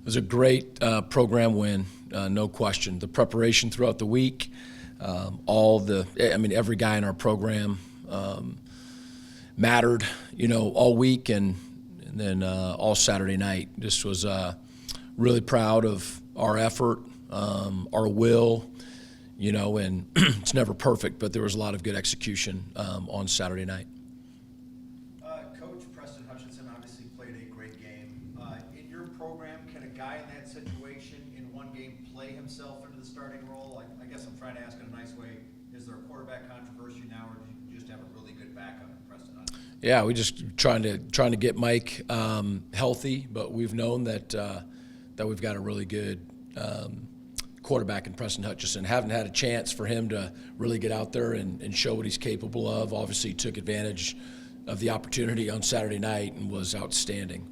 was a great program win, no question. The preparation throughout the week, every guy in our program mattered, all week and then all Saturday night. Just was really proud of our effort, our will, and it's never perfect, but there was a lot of good execution on Saturday night. Coach Preston Hutchinson obviously played a great game. In your program, can a guy in that situation in one game play himself into the starting role? I guess I'm trying to ask in a nice way, is there a quarterback controversy now, or do you just have a really good backup in Preston Hutchinson? Yeah, we just trying to get Mike healthy, but we've known that we've got a really good quarterback in Preston Hutchinson. Haven't had a chance for him to really get out there and show what he's capable of. Obviously, took advantage of the opportunity on Saturday night and was outstanding.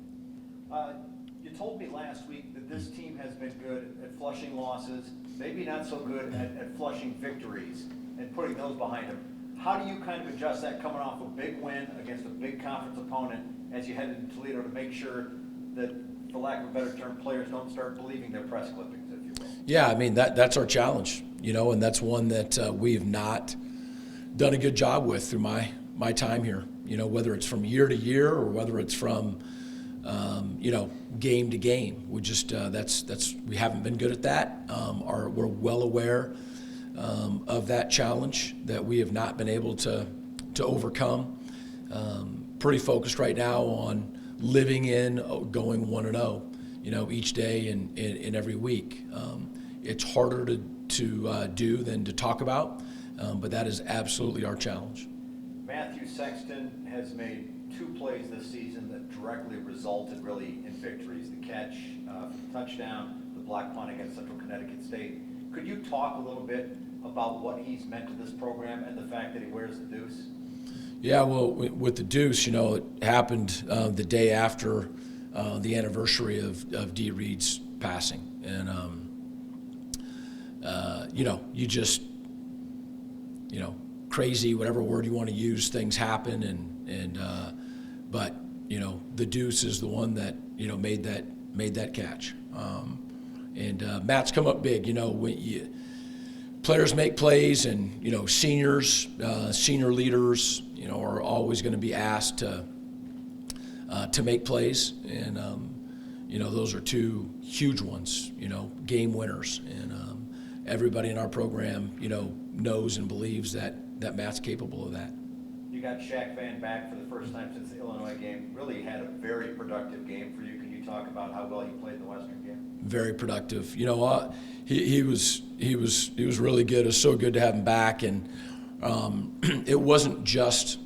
You told me last week that this team has been good at flushing losses, maybe not so good at flushing victories and putting those behind them. How do you kind of adjust that coming off a big win against a big conference opponent as you head into Toledo to make sure that, for lack of a better term, players don't start believing their press clippings, if you will? Yeah, that's our challenge, and that's one that we have not done a good job with through my time here. Whether it's from year to year or whether it's from game to game. We just we haven't been good at that. We're well aware of that challenge that we have not been able to overcome. Pretty focused right now on living in going 1-0, each day and every week. It's harder to do than to talk about, but that is absolutely our challenge. Matthew Sexton has made 2 plays this season that directly resulted really in victories. The catch for the touchdown, the block punt against Central Connecticut State. Could you talk a little bit about what he's meant to this program and the fact that he wears the deuce? Yeah, well, with the deuce, it happened the day after the anniversary of D. Reed's passing. And, you just, crazy, whatever word you want to use, things happen. But, the deuce is the one that, made that catch. Matt's come up big, when players make plays and, seniors, senior leaders, are always going to be asked to make plays. And, those are 2 huge ones, game winners. And everybody in our program, knows and believes that Matt's capable of that. You got Shaq Vann back for the first time since the Illinois game. Really had a very productive game for you. Can you talk about how well he played in the Western game? Very productive. He was really good. It was so good to have him back, and it wasn't just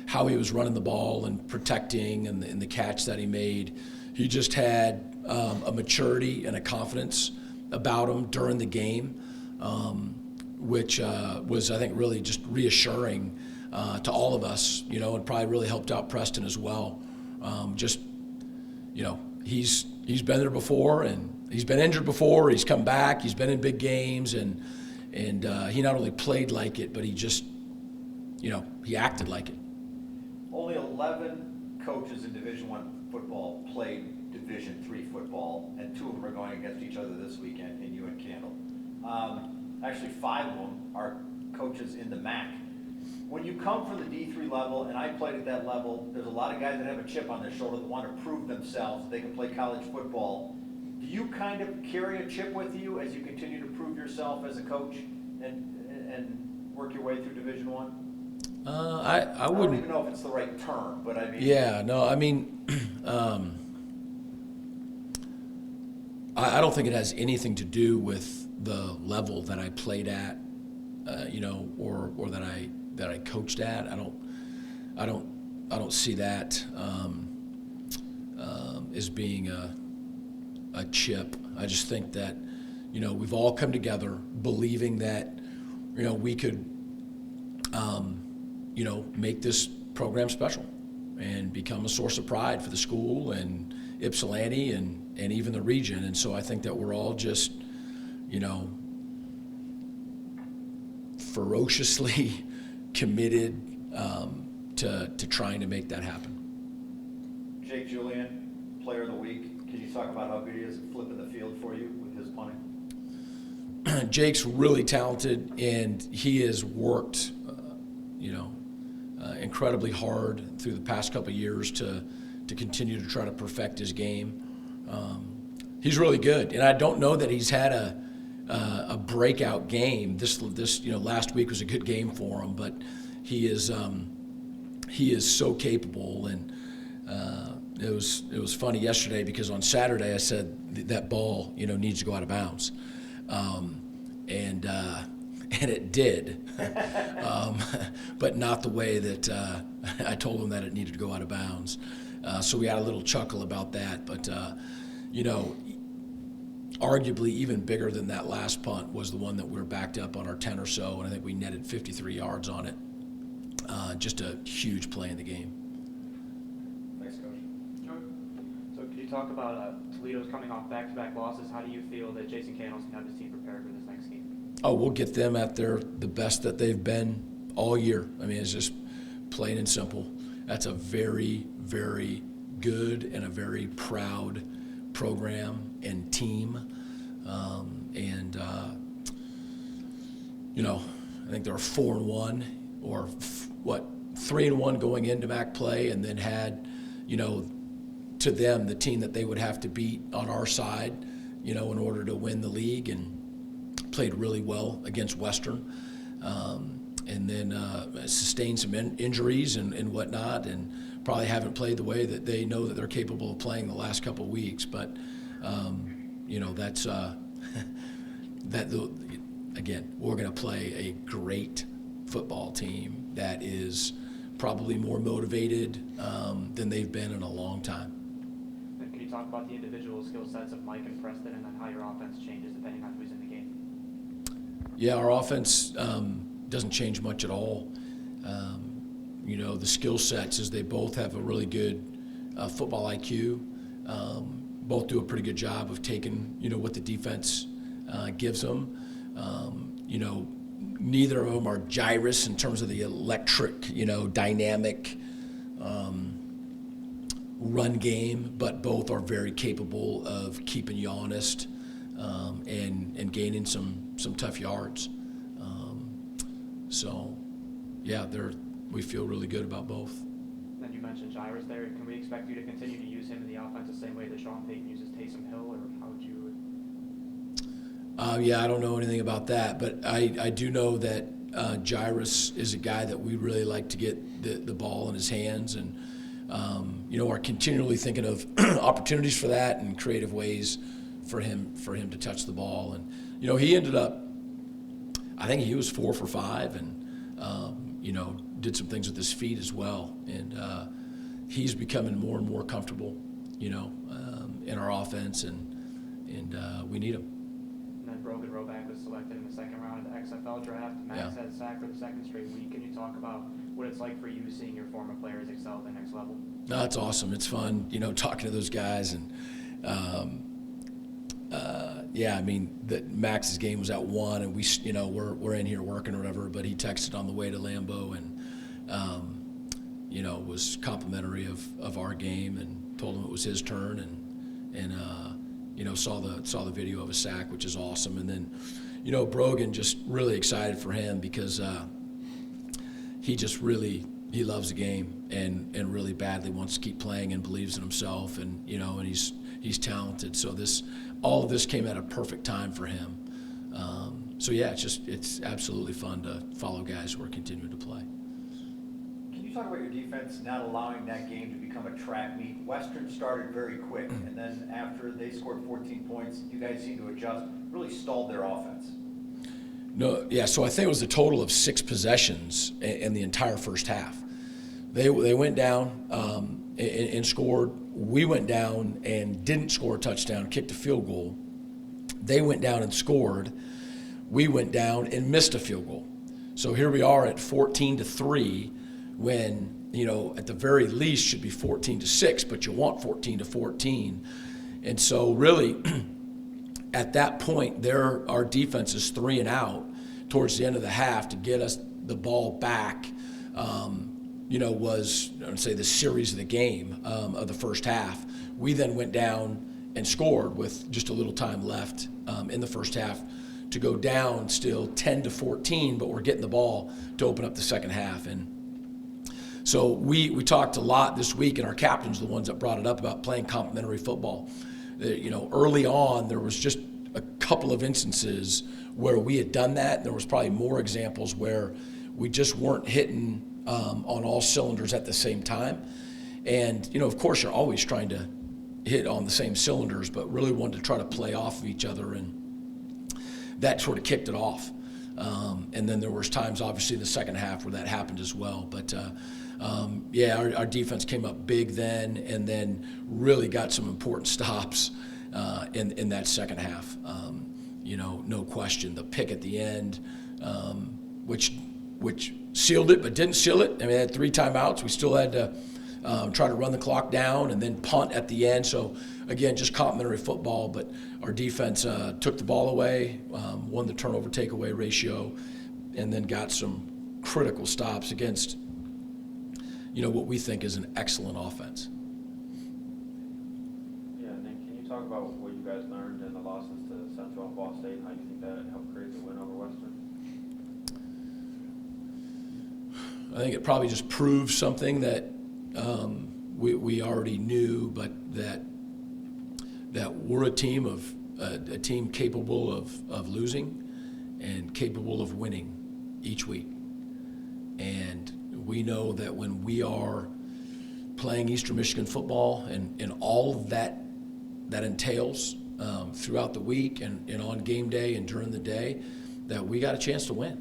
how he was running the ball and protecting and the catch that he made. He just had a maturity and a confidence about him during the game, which was, I think, really just reassuring to all of us, and probably really helped out Preston as well. He's been there before, and he's been injured before. He's come back. He's been in big games, and he not only played like it, but he just, he acted like it. Only 11 coaches in Division I football played Division III football, and 2 of them are going against each other this weekend in UNC Candle. Actually, 5 of them are coaches in the MAC. When you come from the D3 level, and I played at that level, there's a lot of guys that have a chip on their shoulder that want to prove themselves that they can play college football. Do you kind of carry a chip with you as you continue to prove yourself as a coach and work your way through Division I? I wouldn't. I don't even know if it's the right term, but I mean. Yeah, no, I don't think it has anything to do with the level that I played at, or that I coached at. I don't see that as being a chip. I just think that, we've all come together believing that, we could, make this program special and become a source of pride for the school and Ypsilanti and even the region. And so I think that we're all just, ferociously committed to trying to make that happen. Jake Julian, Player of the Week. Can you talk about how good he is at flipping the field for you with his punting? Jake's really talented, and he has worked, incredibly hard through the past couple of years to continue to try to perfect his game. He's really good, and I don't know that he's had a breakout game. This last week was a good game for him, but he is so capable. And it was funny yesterday because on Saturday I said that ball needs to go out of bounds. And it did, but not the way that I told him that it needed to go out of bounds. So we had a little chuckle about that. But, arguably even bigger than that last punt was the one that we were backed up on our 10 or so, and I think we netted 53 yards on it. Just a huge play in the game. Thanks, Coach. Sure. So can you talk about Toledo's coming off back-to-back losses? How do you feel that Jason Candles can have his team prepared for this next game? Oh, we'll get them at the best that they've been all year. I mean, it's just plain and simple. That's a very, very good and a very proud program and team. I think they were 4-1 or 3-1 going into MAC play, and then had, to them, the team that they would have to beat on our side, in order to win the league, and played really well against Western, and then sustained some injuries and whatnot, and probably haven't played the way that they know that they're capable of playing the last couple of weeks. But that's again, we're going to play a great football team that is probably more motivated than they've been in a long time. And can you talk about the individual skill sets of Mike and Preston, and then how your offense changes depending on who's in the game? Yeah, our offense doesn't change much at all. The skill sets is they both have a really good football IQ. Both do a pretty good job of taking, what the defense gives them. Neither of them are gyrus in terms of the electric, dynamic run game, but both are very capable of keeping you honest and gaining some tough yards. We feel really good about both. Then you mentioned Jairus there. Can we expect you to continue to use him in the offense the same way that Sean Payton uses Taysom Hill, or how would you? I don't know anything about that, but I do know that Jairus is a guy that we really like to get the ball in his hands, and are continually thinking of opportunities for that and creative ways for him to touch the ball. And he ended up, I think he was 4 for 5, and did some things with his feet as well. And he's becoming more and more comfortable, in our offense, and we need him. And then Brogan Roback was selected in the second round of the XFL draft. Max had a sack for the second straight week. Can you talk about what it's like for you seeing your former players excel at the next level? No, it's awesome. It's fun, talking to those guys. And Max's game was at 1, and we're in here working or whatever. But he texted on the way to Lambeau, and was complimentary of our game, and told him it was his turn, and saw the video of a sack, which is awesome. And then, Brogan, just really excited for him because he loves the game and really badly wants to keep playing and believes in himself, and and he's talented. So all of this came at a perfect time for him. It's absolutely fun to follow guys who are continuing to play. Can you talk about your defense not allowing that game to become a track meet? Western started very quick, and then after they scored 14 points, you guys seemed to adjust, really stalled their offense. No, yeah. So I think it was a total of 6 possessions in the entire first half. They went down and scored. We went down and didn't score a touchdown, kicked a field goal. They went down and scored. We went down and missed a field goal. So here we are at 14-3 when, at the very least should be 14-6, but you want 14-14. And so really at that point our defense is 3 and out towards the end of the half to get us the ball back. Was, I would say, the series of the game of the first half. We then went down and scored with just a little time left in the first half to go down still 10-14, but we're getting the ball to open up the second half. And so we talked a lot this week, and our captains are the ones that brought it up about playing complementary football. Early on, there was just a couple of instances where we had done that, and there was probably more examples where we just weren't hitting on all cylinders at the same time. And, of course, you're always trying to hit on the same cylinders, but really wanted to try to play off of each other, and that sort of kicked it off. And then there was times, obviously, in the second half where that happened as well. But, our defense came up big then, and then really got some important stops in that second half. No question. The pick at the end, which sealed it but didn't seal it. I mean, they had 3 timeouts. We still had to try to run the clock down and then punt at the end. So, again, just complementary football. But our defense took the ball away, won the turnover takeaway ratio, and then got some critical stops against, what we think is an excellent offense. Yeah, Nick, can you talk about what you guys learned in the losses to Central and Ball State and how you think that helped create the win over Western? I think it probably just proves something that we already knew, but that we're a team capable of losing and capable of winning each week. And we know that when we are playing Eastern Michigan football and all of that entails throughout the week and on game day and during the day, that we got a chance to win.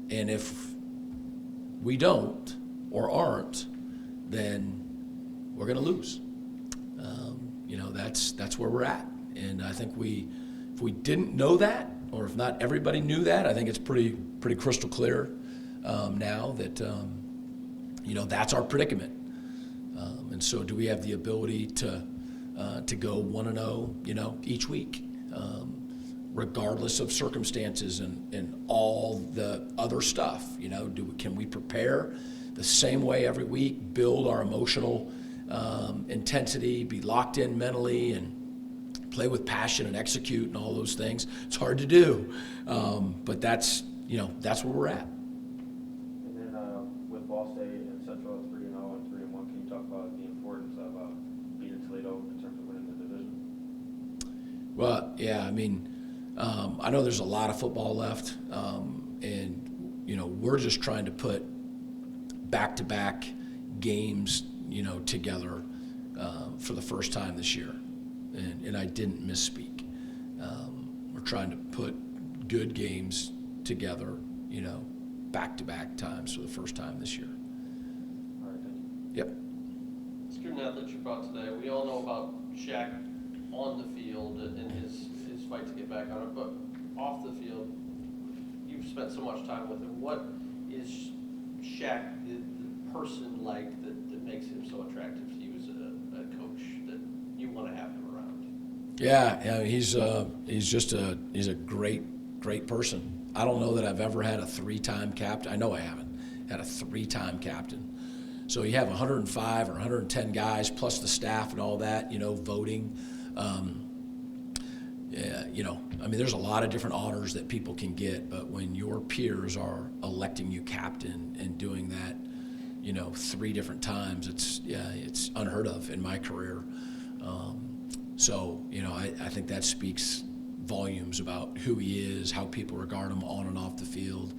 And if we don't or aren't, then we're going to lose. That's where we're at. And I think if we didn't know that, or if not everybody knew that, I think it's pretty crystal clear now that that's our predicament. And so, do we have the ability to go 1-0, each week, regardless of circumstances and all the other stuff? Can we prepare the same way every week, build our emotional intensity, be locked in mentally, and play with passion and execute and all those things? It's hard to do, but that's where we're at. And then with Ball State and Central 3-0 and 3-1, can you talk about the importance of beating Toledo in terms of winning the division? Well, yeah, I mean, I know there's a lot of football left, and we're just trying to put back-to-back games, together for the first time this year, and I didn't misspeak. We're trying to put good games together, back-to-back times for the first time this year. All right, thank you. Yep. Student athlete you brought today, we all know about Shaq on the field and his fight to get back on it, but off the field, you've spent so much time with him. What is Shaq, the person like that makes him so attractive to you as a coach that you want to have him around? Yeah, he's a great person. I don't know that I've ever had a 3-time captain. I know I haven't had a 3-time captain. So you have 105 or 110 guys plus the staff and all that, voting. There's a lot of different honors that people can get, but when your peers are electing you captain and doing that, 3 different times, it's unheard of in my career. I think that speaks volumes about who he is, how people regard him on and off the field.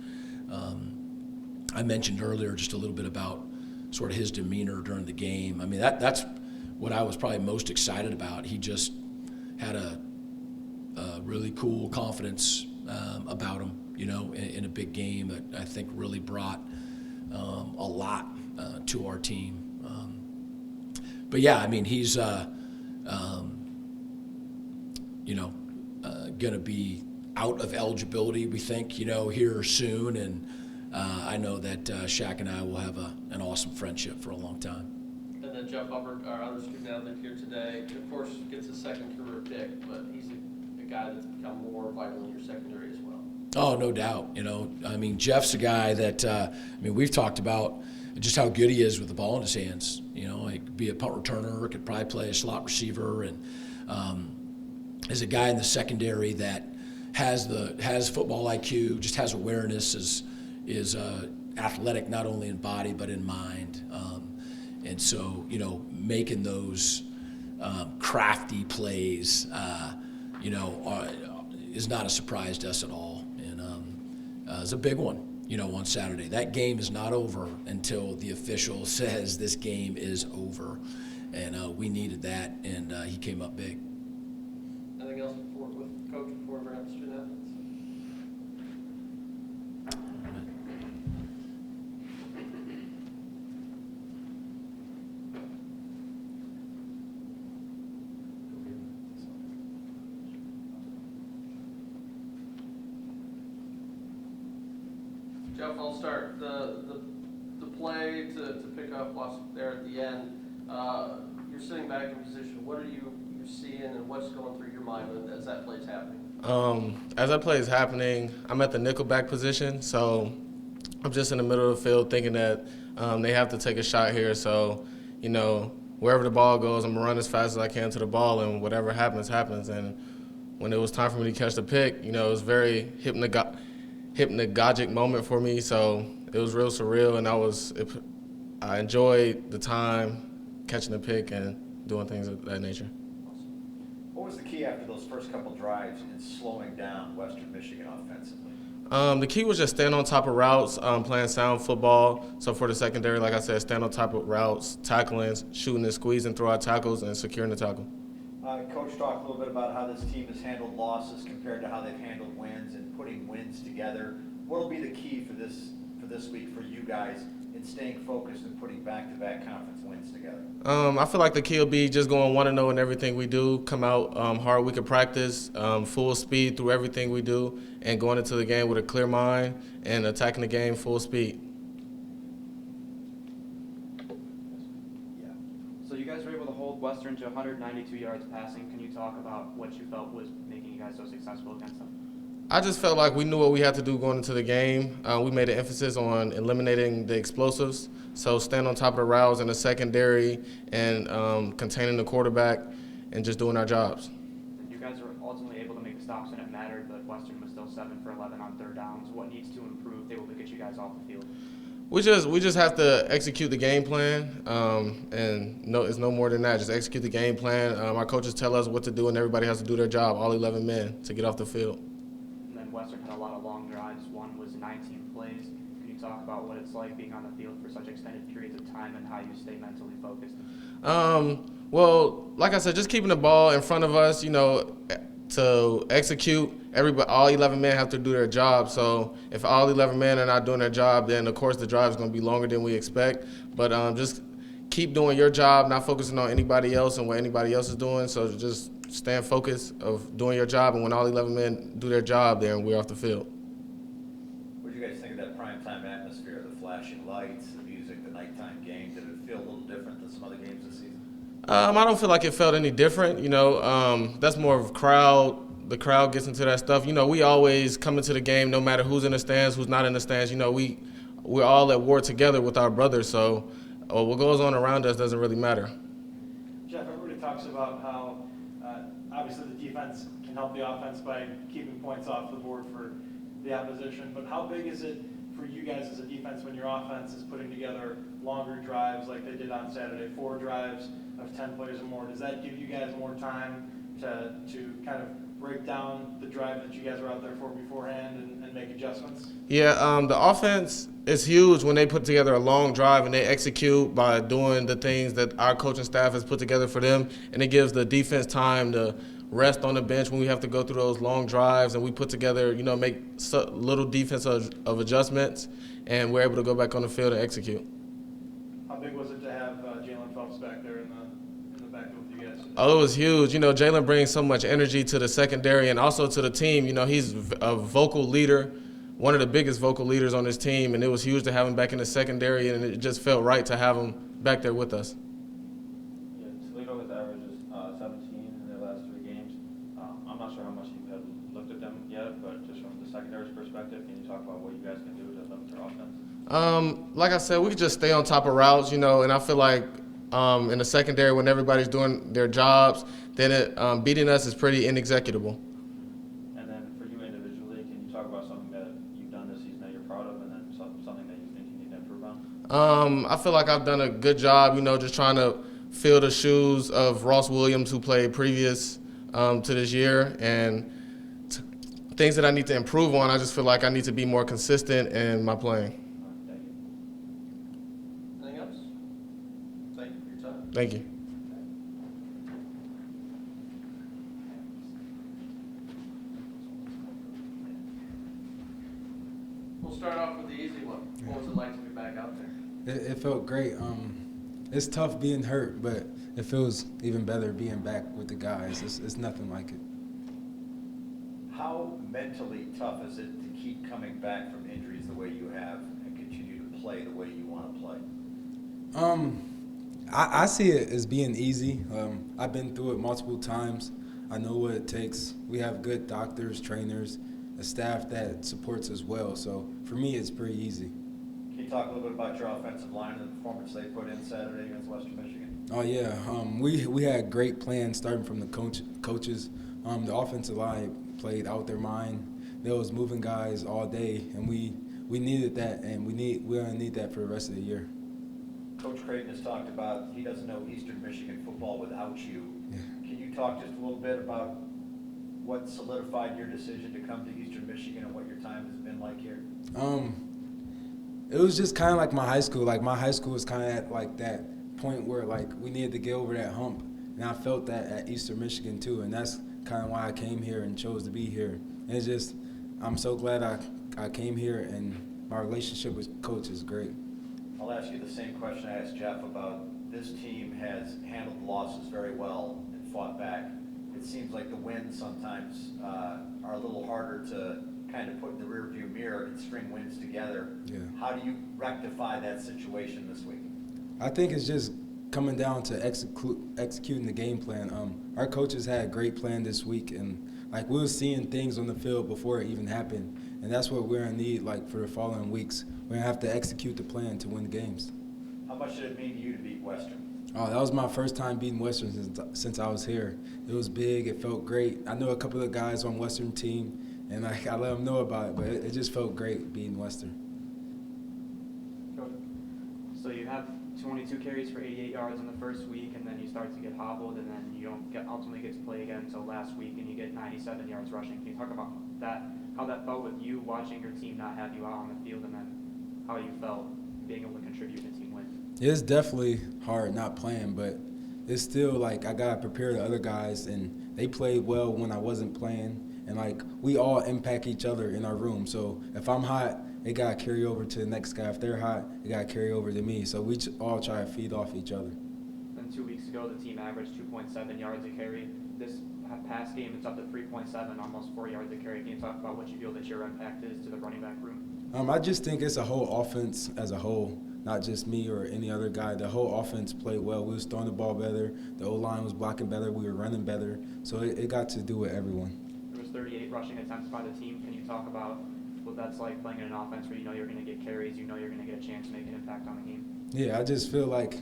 I mentioned earlier just a little bit about sort of his demeanor during the game. I mean, that's what I was probably most excited about. He just had a really cool confidence about him, in a big game that I think really brought a lot to our team. But yeah, I mean, he's going to be out of eligibility, we think, here soon, and I know that Shaq and I will have an awesome friendship for a long time. And then Jeff Hubbard, our other student athlete here today, of course gets a second career pick, but he's a guy that's become more vital in your secondary as well. Oh, no doubt. Jeff's a guy that we've talked about just how good he is with the ball in his hands. You know, he could be a punt returner, could probably play a slot receiver, and is a guy in the secondary that has football IQ, just has awareness, is athletic not only in body but in mind, and so you know, making those crafty plays, you know, is not a surprise to us at all, and it's a big one. You know, on Saturday, that game is not over until the official says this game is over, and we needed that, and he came up big. Anything else with Coach before we bring up the student athletes? Jeff, I'll start. The play to pick up there at the end. You're sitting back in position. What are you're seeing, and what's going through your mind as that play's happening? As that play is happening, I'm at the nickelback position, so I'm just in the middle of the field thinking that they have to take a shot here. So, you know, wherever the ball goes, I'm gonna run as fast as I can to the ball, and whatever happens, happens. And when it was time for me to catch the pick, you know, it was very hypnagogic moment for me, so it was real surreal, and I enjoyed the time catching the pick and doing things of that nature. What was the key after those first couple drives in slowing down Western Michigan offensively? The key was just staying on top of routes, playing sound football. So for the secondary, like I said, stand on top of routes, tackling, shooting and squeezing through our tackles, and securing the tackle. Coach, talk a little bit about how this team has handled losses compared to how they've handled wins and putting wins together. What will be the key for this week for you guys in staying focused and putting back-to-back conference wins together? I feel like the key will be just going 1-0 in everything we do, come out hard week of practice, full speed through everything we do, and going into the game with a clear mind and attacking the game full speed. So you guys were able to hold Western to 192 yards passing. Can you talk about what you felt was making you guys so successful against them? I just felt like we knew what we had to do going into the game. We made an emphasis on eliminating the explosives, so stand on top of the routes in the secondary and containing the quarterback and just doing our jobs. You guys were ultimately able to make the stops when it mattered, but Western was still 7 for 11 on third downs. What needs to improve to be able to get you guys off the field? We just have to execute the game plan, and it's no more than that. Just execute the game plan. Our coaches tell us what to do, and everybody has to do their job, all 11 men, to get off the field. And then Western had a lot of long drives. One was 19 plays. Can you talk about what it's like being on the field for such extended periods of time and how you stay mentally focused? Well, like I said, just keeping the ball in front of us, you know, to execute. All 11 men have to do their job. So if all 11 men are not doing their job, then of course the drive is going to be longer than we expect. But just keep doing your job, not focusing on anybody else and what anybody else is doing. So just staying focused of doing your job, and when all 11 men do their job, then we're off the field. What do you guys think of that primetime atmosphere, the flashing lights, the music, the nighttime game? Did it feel a little different than some other games this season? I don't feel like it felt any different. You know, that's more of crowd. The crowd gets into that stuff. You know, we always come into the game no matter who's in the stands, who's not in the stands. You know, we're all at war together with our brothers, so what goes on around us doesn't really matter. Jeff, everybody talks about how obviously the defense can help the offense by keeping points off the board for the opposition, but how big is it for you guys as a defense when your offense is putting together longer drives like they did on Saturday, 4 drives of 10 plays or more? Does that give you guys more time to kind of break down the drive that you guys were out there for beforehand and make adjustments? Yeah, the offense is huge when they put together a long drive and they execute by doing the things that our coaching staff has put together for them, and it gives the defense time to rest on the bench when we have to go through those long drives, and we put together, you know, make little defensive of adjustments, and we're able to go back on the field and execute. How big was it to have Jalen Phelps back there in the backfield with you guys? Oh, it was huge. You know, Jalen brings so much energy to the secondary and also to the team. You know, he's a vocal leader, one of the biggest vocal leaders on this team, and it was huge to have him back in the secondary, and it just felt right to have him back there with us. Yeah, Toledo has averages 17 in their last 3 games. I'm not sure how much you have looked at them yet, but just from the secondary's perspective, can you talk about what you guys can do to limit their offense? Like I said, we could just stay on top of routes, you know, and I feel like in the secondary when everybody's doing their jobs, then beating us is pretty inexecutable. And then for you individually, can you talk about something that you've done this season that you're proud of, and then something that you think you need to improve on? I feel like I've done a good job, you know, just trying to fill the shoes of Ross Williams, who played previous to this year, and things that I need to improve on. I just feel like I need to be more consistent in my playing. Thank you. Anything else? Thank you for your time. Thank you. We'll start off with the easy one. What was it like to be back out there? It felt great. It's tough being hurt, but it feels even better being back with the guys. It's nothing like it. How mentally tough is it to keep coming back from injuries the way you have and continue to play the way you want to play? I see it as being easy. I've been through it multiple times. I know what it takes. We have good doctors, trainers, a staff that supports us well. So for me, it's pretty easy. Can you talk a little bit about your offensive line and the performance they put in Saturday against Western Michigan? Oh yeah, we had great plans starting from the coaches. The offensive line played out their mind. They was moving guys all day, and we needed that, and we're gonna need that for the rest of the year. Coach Creighton has talked about he doesn't know Eastern Michigan football without you. Yeah. Can you talk just a little bit about what solidified your decision to come to Eastern Michigan and what your time has been like here? It was just kind of like my high school. Like my high school was kind of at like that point where like we needed to get over that hump, and I felt that at Eastern Michigan too, and that's kind of why I came here and chose to be here. And it's just I'm so glad I came here, and my relationship with Coach is great. I'll ask you the same question I asked Jeff about this team has handled losses very well and fought back. It seems like the wins sometimes are a little harder to kind of put in the rearview mirror and string wins together. Yeah. How do you rectify that situation this week? I think it's just coming down to executing the game plan. Our coaches had a great plan this week, and like we were seeing things on the field before it even happened, and that's what we're gonna need like for the following weeks. We're gonna have to execute the plan to win games. How much did it mean to you to beat Western? Oh, that was my first time beating Western since I was here. It was big. It felt great. I know a couple of guys on Western team, and I let them know about it, but it just felt great beating Western. So you have 22 carries for 88 yards in the first week, and then you start to get hobbled, and then you don't ultimately get to play again until last week, and you get 97 yards rushing. Can you talk about that, how that felt with you watching your team not have you out on the field, and then how you felt being able to contribute to team win? It's definitely hard not playing, but it's still like I got to prepare the other guys, and they played well when I wasn't playing. And like we all impact each other in our room. So if I'm hot, it got to carry over to the next guy. If they're hot, it got to carry over to me. So we all try to feed off each other. Then 2 weeks ago, the team averaged 2.7 yards a carry. This past game, it's up to 3.7, almost 4 yards a carry. Can you talk about what you feel that your impact is to the running back room? I just think it's a whole offense as a whole, not just me or any other guy. The whole offense played well. We was throwing the ball better. The O-line was blocking better. We were running better. So it got to do with everyone. There was 38 rushing attempts by the team. Can you talk about what that's like playing in an offense where you know you're going to get carries, you know you're going to get a chance to make an impact on the game? Yeah, I just feel like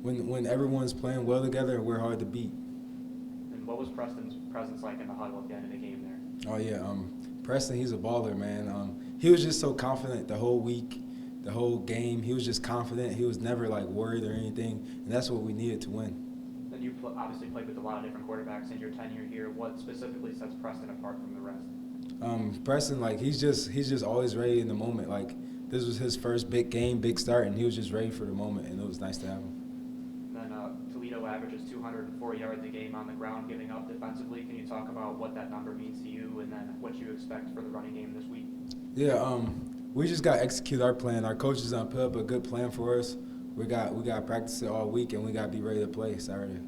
when everyone's playing well together, we're hard to beat. And what was Preston's presence like in the huddle at the end of the game there? Oh, yeah. Preston, he's a baller, man. He was just so confident the whole week, the whole game. He was just confident. He was never, like, worried or anything, and that's what we needed to win. Then you obviously played with a lot of different quarterbacks in your tenure here. What specifically sets Preston apart from the rest? Preston, like, he's just always ready in the moment. Like, this was his first big game, big start, and he was just ready for the moment, and it was nice to have him. Then Toledo averages 204 yards a game on the ground, giving up defensively. Can you talk about what that number means to you and then what you expect for the running game this week? Yeah, we just got to execute our plan. Our coaches put up a good plan for us. We got to practice it all week, and we got to be ready to play Saturday.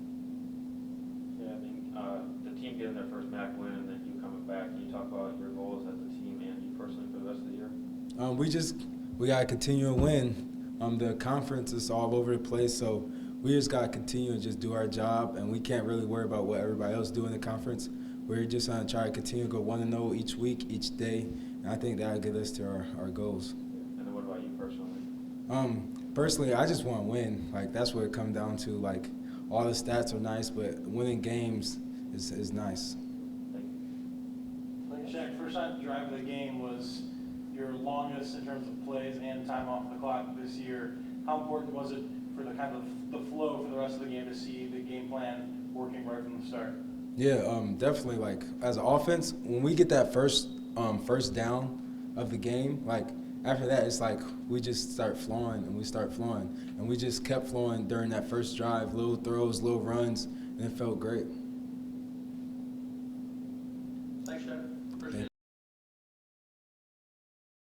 Yeah, I mean, the team getting their first MAC win and then you coming back. Can you talk about your goals as a team and you personally for the rest of the year? We got to continue to win. The conference is all over the place, so we just got to continue and just do our job, and we can't really worry about what everybody else do in the conference. We're just going to try to continue to go 1-0 each week, each day, and I think that'll get us to our goals. And then what about you personally? Personally, I just want to win. Like, that's what it comes down to. Like, all the stats are nice, but winning games is nice. Shaq, first drive of the game was your longest in terms of plays and time off the clock this year. How important was it for the kind of the flow for the rest of the game to see the game plan working right from the start? Yeah, definitely. Like, as an offense, when we get that first down of the game, like, after that, it's like we just start flowing, and we just kept flowing during that first drive, little throws, little runs, and it felt great.